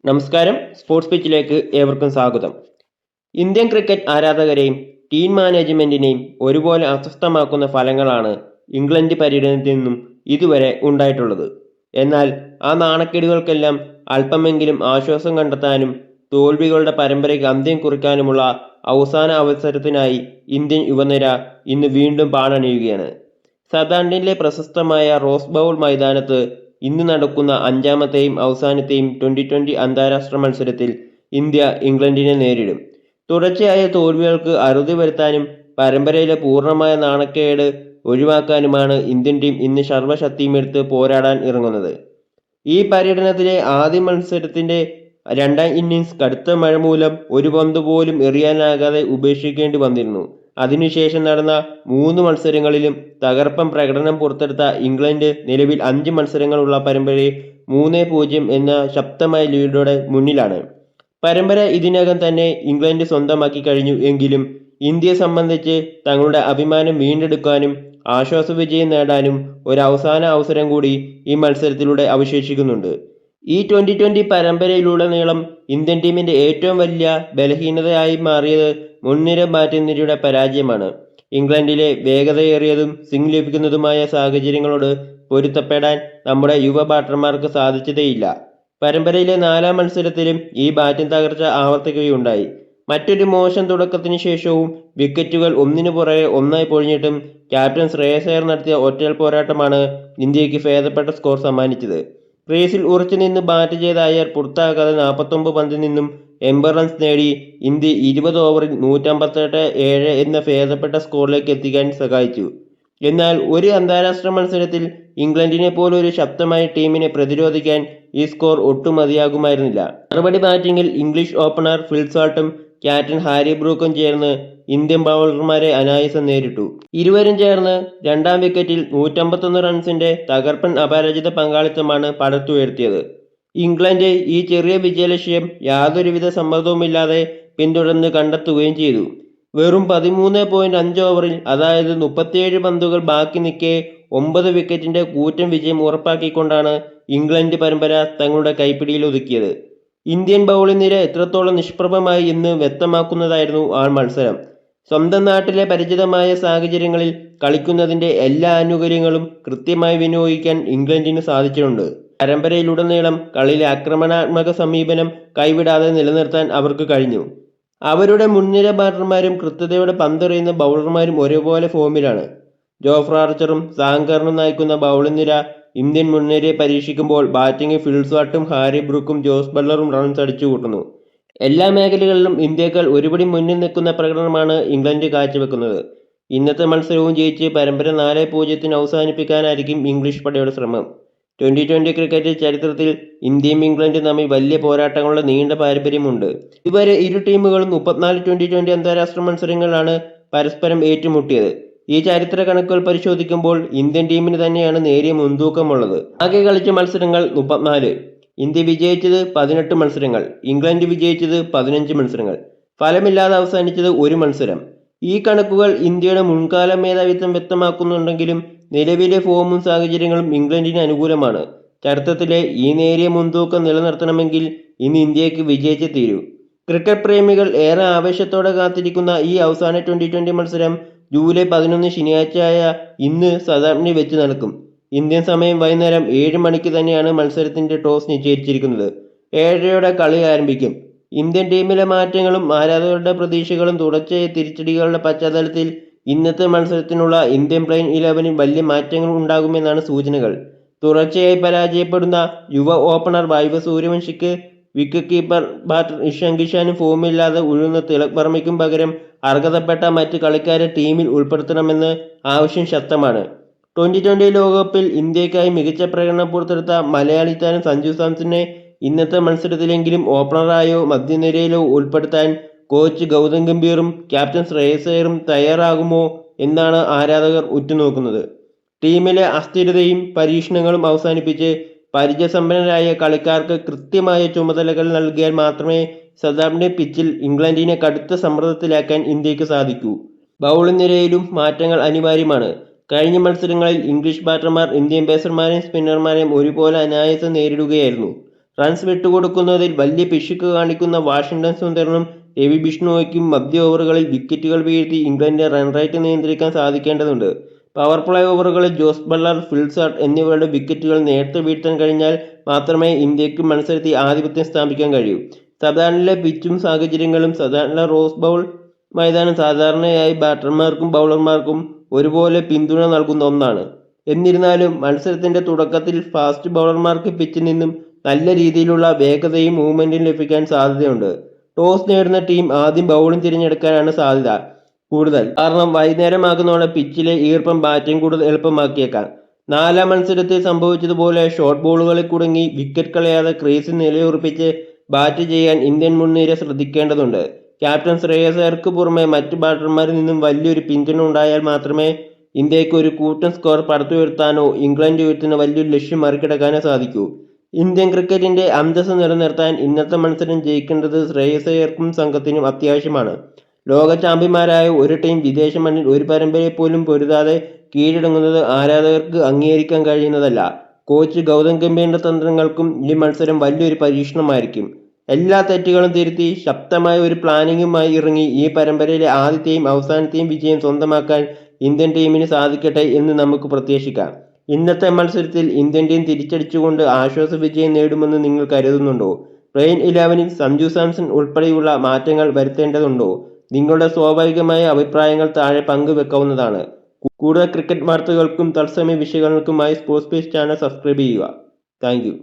നമസ്കാരം. സ്പോർട്സ് പിച്ചിലേക്ക് ഏവർക്കും സ്വാഗതം. ഇന്ത്യൻ ക്രിക്കറ്റ് ആരാധകരെയും ടീം മാനേജ്മെന്റിനെയും ഒരുപോലെ അസ്വസ്ഥമാക്കുന്ന ഫലങ്ങളാണ് ഇംഗ്ലണ്ട് പര്യടനത്തിൽ നിന്നും ഇതുവരെ ഉണ്ടായിട്ടുള്ളത്. എന്നാൽ ആ നാണക്കേടുകൾക്കെല്ലാം അല്പമെങ്കിലും ആശ്വാസം കണ്ടെത്താനും തോൽവികളുടെ പരമ്പരയ്ക്ക് അന്ത്യം കുറിക്കാനുമുള്ള അവസാന അവസരത്തിനായി ഇന്ത്യൻ യുവനിര ഇന്ന് വീണ്ടും പാടണിയുകയാണ്. സതാംപ്ടണിലെ പ്രശസ്തമായ റോസ് ബൗൾ മൈതാനത്ത് ഇന്ന് നടക്കുന്ന അഞ്ചാമത്തെയും അവസാനത്തെയും ട്വന്റി അന്താരാഷ്ട്ര മത്സരത്തിൽ ഇന്ത്യ ഇംഗ്ലണ്ടിനെ നേരിടും. തുടർച്ചയായ തോൽവികൾക്ക് അറുതി വരുത്താനും പരമ്പരയിലെ പൂർണ്ണമായ നാണക്കേട് ഒഴിവാക്കാനുമാണ് ഇന്ത്യൻ ടീം ഇന്ന് സർവ്വശക്തിയുമെടുത്ത് പോരാടാൻ ഇറങ്ങുന്നത്. ഈ പര്യടനത്തിലെ ആദ്യ മത്സരത്തിന്റെ രണ്ടാം ഇന്നിംഗ്സ് കടുത്ത മഴ മൂലം ഒരു പന്ത് പോലും എറിയാനാകാതെ ഉപേക്ഷിക്കേണ്ടി വന്നിരുന്നു. അതിനുശേഷം നടന്ന 3 മത്സരങ്ങളിലും തകർപ്പൻ പ്രകടനം പുറത്തെടുത്ത ഇംഗ്ലണ്ട് നിലവിൽ 5 മത്സരങ്ങളുള്ള പരമ്പരയിൽ 3-0 എന്ന ശക്തമായ ലീഡോടെ മുന്നിലാണ്. പരമ്പര ഇതിനകം തന്നെ ഇംഗ്ലണ്ട് സ്വന്തമാക്കി കഴിഞ്ഞു എങ്കിലും ഇന്ത്യയെ സംബന്ധിച്ച് തങ്ങളുടെ അഭിമാനം വീണ്ടെടുക്കാനും ആശ്വാസവിജയം നേടാനും ഒരു അവസാന അവസരം കൂടി ഈ മത്സരത്തിലൂടെ അവശേഷിക്കുന്നുണ്ട്. ഈ ട്വന്റി പരമ്പരയിലുടനീളം ഇന്ത്യൻ ടീമിന്റെ ഏറ്റവും വലിയ ബലഹീനതയായി മാറിയത് മുൻനിര ബാറ്റിംഗ് പരാജയമാണ്. ഇംഗ്ലണ്ടിലെ വേഗതയേറിയതും സ്വിംഗ് ലഭിക്കുന്നതുമായ സാഹചര്യങ്ങളോട് പൊരുത്തപ്പെടാൻ നമ്മുടെ യുവ ബാറ്റർമാർക്ക് സാധിച്ചതേയില്ല. പരമ്പരയിലെ 4ാം മത്സരത്തിലും ഈ ബാറ്റിംഗ് തകർച്ച ആവർത്തിക്കുകയുണ്ടായി. മറ്റൊരു മോശം തുടക്കത്തിന് ശേഷവും വിക്കറ്റുകൾ ഒന്നിനു പുറകെ ഒന്നായി പൊഴിഞ്ഞിട്ടും ക്യാപ്റ്റൻ ശ്രേയസ് അയ്യർ നടത്തിയ ഒറ്റയാൾ പോരാട്ടമാണ് ഇന്ത്യക്ക് ഭേദപ്പെട്ട സ്കോർ സമ്മാനിച്ചത്. ക്രീസിൽ ഉറച്ചുനിന്ന് ബാറ്റ് ചെയ്ത അയ്യർ പുറത്താകാതെ 49 പന്തിൽ നിന്നും 80 റൺസ് നേടി ഇന്ത്യ 20 ഓവറിൽ 158 എന്ന ഭേദപ്പെട്ട സ്കോറിലേക്ക് എത്തിക്കാൻ സഹായിച്ചു. എന്നാൽ ഒരു അന്താരാഷ്ട്ര മത്സരത്തിൽ ഇംഗ്ലണ്ടിനെ പോലൊരു ശക്തമായ ടീമിനെ പ്രതിരോധിക്കാൻ ഈ സ്കോർ ഒട്ടും മതിയാകുമായിരുന്നില്ല. മറുപടി ബാറ്റിംഗിൽ ഇംഗ്ലീഷ് ഓപ്പണർ ഫിൽ സാൾട്ടും ക്യാപ്റ്റൻ ഹാരി ബ്രൂക്കും ചേർന്ന് ഇന്ത്യൻ ബൗളർമാരെ അനായാസം നേരിട്ടു. ഇരുവരും ചേർന്ന് 2ാം വിക്കറ്റിൽ 151 റൺസിന്റെ തകർപ്പൻ അപരാജിത പങ്കാളിത്തമാണ് പടുത്തുയർത്തിയത്. ഇംഗ്ലണ്ട് ഈ ചെറിയ വിജയലക്ഷ്യം യാതൊരുവിധ സമ്മർദ്ദവുമില്ലാതെ പിന്തുടർന്ന് കണ്ടെത്തുകയും ചെയ്തു. വെറും 13.5 ഓവറിൽ, അതായത് 37 പന്തുകൾ ബാക്കി നിൽക്കെ 9 വിക്കറ്റിന്റെ കൂറ്റൻ വിജയം ഉറപ്പാക്കിക്കൊണ്ടാണ് ഇംഗ്ലണ്ട് പരമ്പര തങ്ങളുടെ കൈപ്പിടിയിൽ ഒതുക്കിയത്. ഇന്ത്യൻ ബൗളിംഗ് നിര എത്രത്തോളം നിഷ്പ്രഭമായി എന്ന് വ്യക്തമാക്കുന്നതായിരുന്നു ആ മത്സരം. സ്വന്തം നാട്ടിലെ പരിചിതമായ സാഹചര്യങ്ങളിൽ കളിക്കുന്നതിന്റെ എല്ലാ ആനുകൂല്യങ്ങളും കൃത്യമായി വിനിയോഗിക്കാൻ ഇംഗ്ലണ്ടിന് സാധിച്ചിട്ടുണ്ട്. പരമ്പരയിലുടനീളം കളിയിലെ ആക്രമണാത്മക സമീപനം കൈവിടാതെ നിലനിർത്താൻ അവർക്ക് കഴിഞ്ഞു. അവരുടെ മുൻനിര ബാറ്റർമാരും കൃത്യതയോടെ പന്തെറിയുന്ന ബൗളർമാരും ഒരേപോലെ ഫോമിലാണ്. ജോഫ്ര ആർച്ചറും സാംഗറിനും നയിക്കുന്ന ബൗളിംഗ് നിര ഇന്ത്യൻ മുൻനിരയെ പരീക്ഷിക്കുമ്പോൾ ബാറ്റിംഗിൽ ഫിൽ സാൾട്ടും ഹാരി ബ്രൂക്കും ജോസ് ബട്ട്ലറും റൺസ് അടിച്ചുകൂട്ടുന്നു. എല്ലാ മേഖലകളിലും ഇന്ത്യയേക്കാൾ ഒരുപടി മുന്നിൽ നിൽക്കുന്ന പ്രകടനമാണ് ഇംഗ്ലണ്ട് കാഴ്ചവെക്കുന്നത്. ഇന്നത്തെ മത്സരവും ജയിച്ച് പരമ്പര 4-0 അവസാനിപ്പിക്കാനായിരിക്കും ഇംഗ്ലീഷ് പടയുടെ ശ്രമം. ട്വന്റി ക്രിക്കറ്റ് ചരിത്രത്തിൽ ഇന്ത്യയും ഇംഗ്ലണ്ടും തമ്മിൽ വലിയ പോരാട്ടങ്ങളുടെ നീണ്ട പാരമ്പര്യമുണ്ട്. ഇതുവരെ ഇരു ടീമുകളും 34 ട്വന്റി അന്താരാഷ്ട്ര മത്സരങ്ങളിലാണ് പരസ്പരം ഏറ്റുമുട്ടിയത്. ഈ ചരിത്ര കണക്കുകൾ പരിശോധിക്കുമ്പോൾ ഇന്ത്യൻ ടീമിന് തന്നെയാണ് നേരിയ മുൻതൂക്കമുള്ളത്. ആകെ കളിച്ച മത്സരങ്ങൾ 34. ഇന്ത്യ വിജയിച്ചത് 18 മത്സരങ്ങൾ, ഇംഗ്ലണ്ട് വിജയിച്ചത് 15 മത്സരങ്ങൾ, ഫലമില്ലാതെ അവസാനിച്ചത് 1 മത്സരം. ഈ കണക്കുകൾ ഇന്ത്യയുടെ മുൻകാല മേധാവിത്വം വ്യക്തമാക്കുന്നുണ്ടെങ്കിലും നിലവിലെ ഫോമും സാഹചര്യങ്ങളും ഇംഗ്ലണ്ടിന് അനുകൂലമാണ്. ചരിത്രത്തിലെ ഈ നേരിയ മുൻതൂക്കം നിലനിർത്തണമെങ്കിൽ ഇന്ന് ഇന്ത്യക്ക് വിജയിച്ചേ തീരൂ. ക്രിക്കറ്റ് പ്രേമികൾ ഏറെ ആവേശത്തോടെ കാത്തിരിക്കുന്ന ഈ അവസാന ട്വന്റി മത്സരം ജൂലൈ 11 ശനിയാഴ്ചയായ ഇന്ന് സതാംപ്ടണിൽ വെച്ച് നടക്കും. ഇന്ത്യൻ സമയം വൈകുന്നേരം 7 മണിക്ക് തന്നെയാണ് മത്സരത്തിന്റെ ടോസ് നിശ്ചയിച്ചിരിക്കുന്നത്. 7:30 കളി ആരംഭിക്കും. ഇന്ത്യൻ ടീമിലെ മാറ്റങ്ങളും ആരാധകരുടെ പ്രതീക്ഷകളും തുടർച്ചയായ തിരിച്ചടികളുടെ പശ്ചാത്തലത്തിൽ ഇന്നത്തെ മത്സരത്തിനുള്ള ഇന്ത്യൻ പ്ലെയിങ് 11-ൽ വലിയ മാറ്റങ്ങൾ ഉണ്ടാകുമെന്നാണ് സൂചനകൾ. തുടർച്ചയായി പരാജയപ്പെടുന്ന യുവ ഓപ്പണർ വൈഭവ് സൂര്യവംശിക്ക് വിക്കറ്റ് കീപ്പർ ബാറ്റർ ഇഷാൻ കിഷാനും ഫോമില്ലാതെ ഉഴുന്ന തിലക് വർമ്മയ്ക്കും പകരം അർഹതപ്പെട്ട മറ്റ് കളിക്കാരെ ടീമിൽ ഉൾപ്പെടുത്തണമെന്ന് ആവശ്യം ശക്തമാണ്. ട്വന്റി ലോകകപ്പിൽ ഇന്ത്യക്കായി മികച്ച പ്രകടനം പുറത്തെടുത്ത മലയാളി താരം സഞ്ജു സാംസണിനെ ഇന്നത്തെ മത്സരത്തിലെങ്കിലും ഓപ്പണറായോ മധ്യനിരയിലോ ഉൾപ്പെടുത്താൻ കോച്ച് ഗൗതം ഗംഭീറും ക്യാപ്റ്റൻ ശ്രേയസ് അയ്യറും തയ്യാറാകുമോ എന്നാണ് ആരാധകർ ഉറ്റുനോക്കുന്നത്. ടീമിലെ അസ്ഥിരതയും പരീക്ഷണങ്ങളും അവസാനിപ്പിച്ച് പരിചയസമ്പന്നരായ കളിക്കാർക്ക് കൃത്യമായ ചുമതലകൾ നൽകിയാൽ മാത്രമേ സതാംപ്ടൺ പിച്ചിൽ ഇംഗ്ലണ്ടിനെ കടുത്ത സമ്മർദ്ദത്തിലാക്കാൻ ഇന്ത്യക്ക് സാധിക്കൂ. ബൗളിംഗ് നിരയിലും മാറ്റങ്ങൾ അനിവാര്യമാണ്. കഴിഞ്ഞ മത്സരങ്ങളിൽ ഇംഗ്ലീഷ് ബാറ്റർമാർ ഇന്ത്യൻ പേസർമാരെയും സ്പിന്നർമാരെയും ഒരുപോലെ അനായാസം നേരിടുകയായിരുന്നു. റൺസ് വിട്ടുകൊടുക്കുന്നതിൽ വലിയ പിശുക്ക് കാണിക്കുന്ന വാഷിംഗ്ടൺ സുന്ദറിനും രവി ബിഷ്ണോയ്ക്കും മധ്യ ഓവറുകളിൽ വിക്കറ്റുകൾ വീഴ്ത്തി ഇംഗ്ലണ്ടിന്റെ റൺ റേറ്റ് നിയന്ത്രിക്കാൻ സാധിക്കേണ്ടതുണ്ട്. പവർ പ്ലേ ഓവറുകളിൽ ജോസ് ബട്ട്ലർ, ഫിൽ സാൾട്ട് എന്നിവരുടെ വിക്കറ്റുകൾ നേരത്തെ വീഴ്ത്താൻ കഴിഞ്ഞാൽ മാത്രമേ ഇന്ത്യക്ക് മത്സരത്തിൽ ആധിപത്യം സ്ഥാപിക്കാൻ കഴിയൂ. സതാനിലെ പിച്ചും സാഹചര്യങ്ങളും സതാനിലെ റോസ് ബൗൾ മൈതാനം സാധാരണയായി ബാറ്റർമാർക്കും ബൗളർമാർക്കും ഒരുപോലെ പിന്തുണ നൽകുന്ന ഒന്നാണ്. എന്നിരുന്നാലും മത്സരത്തിന്റെ തുടക്കത്തിൽ ഫാസ്റ്റ് ബൗളർമാർക്ക് പിച്ചിൽ നിന്നും നല്ല രീതിയിലുള്ള വേഗതയും മൂവ്മെന്റും ലഭിക്കാൻ സാധ്യതയുണ്ട്. ടോസ് നേടുന്ന ടീം ആദ്യം ബൗളിംഗ് തിരഞ്ഞെടുക്കാനാണ് സാധ്യത കൂടുതൽ. കാരണം വൈകുന്നേരമാകുന്നതോടെ പിച്ചിലെ ഈർപ്പം ബാറ്റിംഗ് കൂടുതൽ എളുപ്പമാക്കിയേക്കാം. നാലാം മത്സരത്തിൽ സംഭവിച്ചതുപോലെ ഷോർട്ട് ബോളുകളിൽ കുടുങ്ങി വിക്കറ്റ് കളയാതെ ക്രീസിൽ നിലയുറപ്പിച്ച് ബാറ്റ് ചെയ്യാൻ ഇന്ത്യൻ മുൻനിര ശ്രദ്ധിക്കേണ്ടതുണ്ട്. ക്യാപ്റ്റൻ ശ്രേയസ് അയ്യർക്ക് പുറമെ മറ്റ് ബാറ്റർമാരിൽ നിന്നും വലിയൊരു പിന്തുണ ഉണ്ടായാൽ മാത്രമേ ഇന്ത്യക്ക് ഒരു കൂറ്റൻ സ്കോർ പടുത്തുയർത്താനോ ഇംഗ്ലണ്ട് ഉയർത്തുന്ന വലിയൊരു ലക്ഷ്യം മറികടക്കാനോ സാധിക്കൂ. ഇന്ത്യൻ ക്രിക്കറ്റിന്റെ അന്തസ്സ് നിലനിർത്താൻ ഇന്നത്തെ മത്സരം ജയിക്കേണ്ടത് ശ്രേയസ് അയ്യർക്കും സംഘത്തിനും അത്യാവശ്യമാണ്. ലോക ചാമ്പ്യന്മാരായ ഒരു ടീം വിദേശ മണ്ണിൽ ഒരു പരമ്പരയെ പോലും പൊരുതാതെ കീഴടങ്ങുന്നത് ആരാധകർക്ക് അംഗീകരിക്കാൻ കഴിയുന്നതല്ല. കോച്ച് ഗൗതം ഗംഭീറിന്റെ തന്ത്രങ്ങൾക്കും ഈ മത്സരം വലിയൊരു പരീക്ഷണമായിരിക്കും. എല്ലാ തെറ്റുകളും തിരുത്തി ശക്തമായ ഒരു പ്ലാനിങ്ങുമായി ഇറങ്ങി ഈ പരമ്പരയിലെ ആദ്യത്തെയും അവസാനത്തെയും വിജയം സ്വന്തമാക്കാൻ ഇന്ത്യൻ ടീമിന് സാധിക്കട്ടെ എന്ന് നമുക്ക് പ്രത്യാശിക്കാം. ഇന്നത്തെ മത്സരത്തിൽ ഇന്ത്യൻ ടീം തിരിച്ചടിച്ചുകൊണ്ട് ആശ്വാസ വിജയം നേടുമെന്ന് നിങ്ങൾ കരുതുന്നുണ്ടോ? പ്ലെയിൻ 11-ൽ സഞ്ജു സാംസൺ ഉൾപ്പെടെയുള്ള മാറ്റങ്ങൾ വരുത്തേണ്ടതുണ്ടോ? നിങ്ങളുടെ സ്വാഭാവികമായ അഭിപ്രായങ്ങൾ താഴെ പങ്കുവെക്കാവുന്നതാണ്. കൂടുതൽ ക്രിക്കറ്റ് വാർത്തകൾക്കും തത്സമയ വിശകലനങ്ങൾക്കുമായി സ്പോർട്സ് പേജ് ചാനൽ സബ്സ്ക്രൈബ് ചെയ്യുക. Thank you.